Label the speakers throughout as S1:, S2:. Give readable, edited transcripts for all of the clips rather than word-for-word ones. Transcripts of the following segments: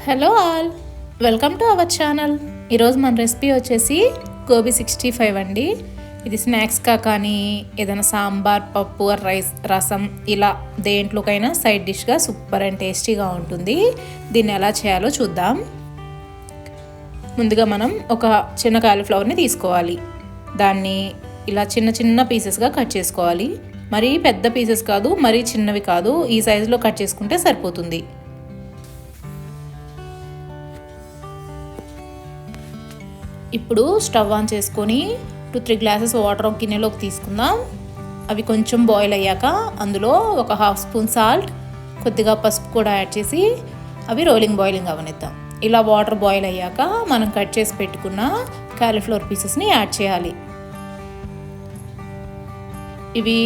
S1: Hello all, welcome to our channel. ఈరోజు మన recipe వచ్చేసి గోబీ 65 అండి. ఇది స్నాక్స్గా కానీ ఏదైనా సాంబార్, పప్పు, రైస్, రసం ఇలా దేంట్లోకైనా సైడ్ డిష్గా సూపర్ అండ్ టేస్టీగా ఉంటుంది. దీన్ని ఎలా చేయాలో చూద్దాం. ముందుగా మనం ఒక చిన్న కాలీఫ్లవర్ని తీసుకోవాలి. దాన్ని ఇలా చిన్న చిన్న పీసెస్గా కట్ చేసుకోవాలి. మరీ పెద్ద పీసెస్ కాదు, మరీ చిన్నవి కాదు, ఈ సైజులో కట్ చేసుకుంటే సరిపోతుంది. ఇప్పుడు స్టవ్ ఆన్ చేసుకొని 2-3 గ్లాసెస్ వాటర్ ఒక గిన్నెలోకి తీసుకుందాం. అవి కొంచెం బాయిల్ అయ్యాక అందులో ఒక 1/2 స్పూన్ సాల్ట్, కొద్దిగా పసుపు కూడా యాడ్ చేసి అవి బాయిలింగ్ అవనిద్దాం. ఇలా వాటర్ బాయిల్ అయ్యాక మనం కట్ చేసి పెట్టుకున్న కాలీఫ్లవర్ పీసెస్ని యాడ్ చేయాలి. ఇవి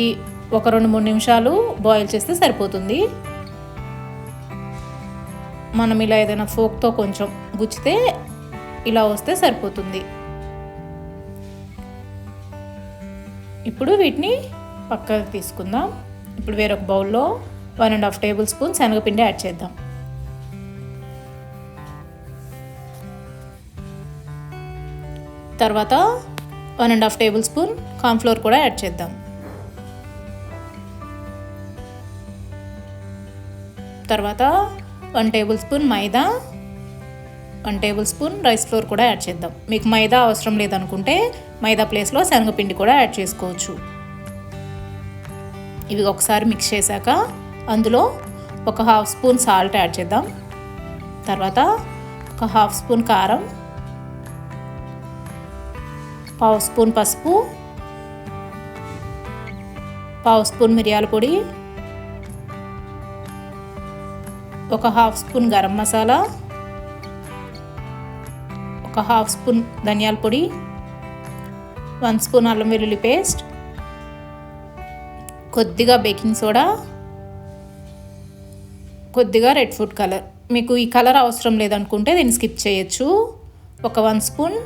S1: ఒక 2-3 నిమిషాలు బాయిల్ చేస్తే సరిపోతుంది. మనం ఇలా ఏదైనా ఫోక్తో కొంచెం గుచ్చితే ఇలా వస్తే సరిపోతుంది. ఇప్పుడు వీటిని పక్కకు తీసుకుందాం. ఇప్పుడు వేరొక బౌల్లో 1.5 టేబుల్ స్పూన్ శనగపిండి యాడ్ చేద్దాం. తర్వాత 1.5 టేబుల్ స్పూన్ కార్న్ఫ్లోర్ కూడా యాడ్ చేద్దాం. తర్వాత 1 టేబుల్ స్పూన్ మైదా, 1 టేబుల్ స్పూన్ రైస్ ఫ్లోర్ కూడా యాడ్ చేద్దాం. మీకు మైదా అవసరం లేదనుకుంటే మైదా ప్లేస్లో శనగపిండి కూడా యాడ్ చేసుకోవచ్చు. ఇవి ఒకసారి మిక్స్ చేశాక అందులో ఒక 1/2 స్పూన్ సాల్ట్ యాడ్ చేద్దాం. తర్వాత ఒక 1/2 స్పూన్ కారం, 1/2 స్పూన్ పసుపు, 1/2 స్పూన్ మిరియాల పొడి, ఒక 1/2 స్పూన్ గరం మసాలా, ఒక 1/2 స్పూన్ ధనియాల పొడి, 1 స్పూన్ అల్లం వెల్లుల్లి పేస్ట్, కొద్దిగా బేకింగ్ సోడా, కొద్దిగా రెడ్ ఫుడ్ కలర్. మీకు ఈ కలర్ అవసరం లేదనుకుంటే దీన్ని స్కిప్ చేయొచ్చు. ఒక 1 స్పూన్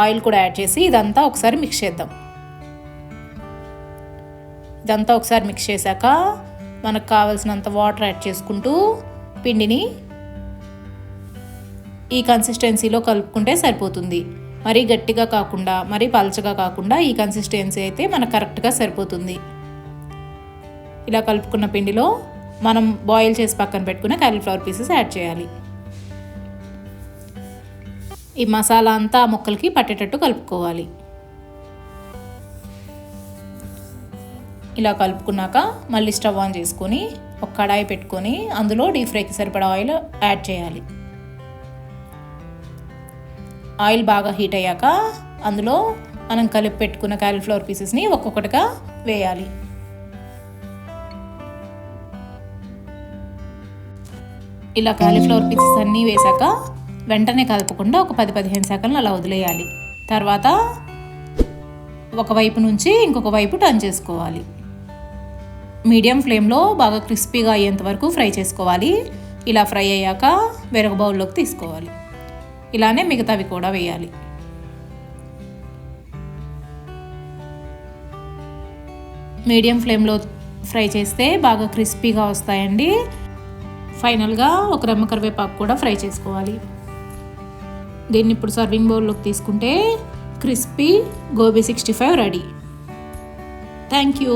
S1: ఆయిల్ కూడా యాడ్ చేసి ఇదంతా ఒకసారి మిక్స్ చేద్దాం. ఇదంతా ఒకసారి మిక్స్ చేశాక మనకు కావాల్సినంత వాటర్ యాడ్ చేసుకుంటూ పిండిని ఈ కన్సిస్టెన్సీలో కలుపుకుంటే సరిపోతుంది. మరీ గట్టిగా కాకుండా మరీ పలచగా కాకుండా ఈ కన్సిస్టెన్సీ అయితే మనకు కరెక్ట్గా సరిపోతుంది. ఇలా కలుపుకున్న పిండిలో మనం బాయిల్ చేసి పక్కన పెట్టుకున్న కాలీఫ్లవర్ పీసెస్ యాడ్ చేయాలి. ఈ మసాలా అంతా ఆ ముక్కలకి పట్టేటట్టు కలుపుకోవాలి. ఇలా కలుపుకున్నాక మళ్ళీ స్టవ్ ఆన్ చేసుకొని ఒక కడాయి పెట్టుకొని అందులో డీప్ ఫ్రైకి సరిపడా ఆయిల్ యాడ్ చేయాలి. ఆయిల్ బాగా హీట్ అయ్యాక అందులో మనం కలిపి పెట్టుకున్న కాలీఫ్లవర్ పీసెస్ని ఒక్కొక్కటిగా వేయాలి. ఇలా కాలీఫ్లవర్ పీసెస్ అన్నీ వేసాక వెంటనే కలపకుండా ఒక 10-15 సెకండ్లు అలా వదిలేయాలి. తర్వాత ఒకవైపు నుంచి ఇంకొక వైపు టర్న్ చేసుకోవాలి. మీడియం ఫ్లేమ్లో బాగా క్రిస్పీగా అయ్యేంత వరకు ఫ్రై చేసుకోవాలి. ఇలా ఫ్రై అయ్యాక వేరొక బౌల్లోకి తీసుకోవాలి. ఇలానే మిగతావి కూడా వేయాలి. మీడియం ఫ్లేమ్లో ఫ్రై చేస్తే బాగా క్రిస్పీగా వస్తాయండి. ఫైనల్గా ఒక రెమ్మ కరివేపాకు కూడా ఫ్రై చేసుకోవాలి. దీన్ని ఇప్పుడు సర్వింగ్ బౌల్లోకి తీసుకుంటే crispy gobi 65 ready. Thank you.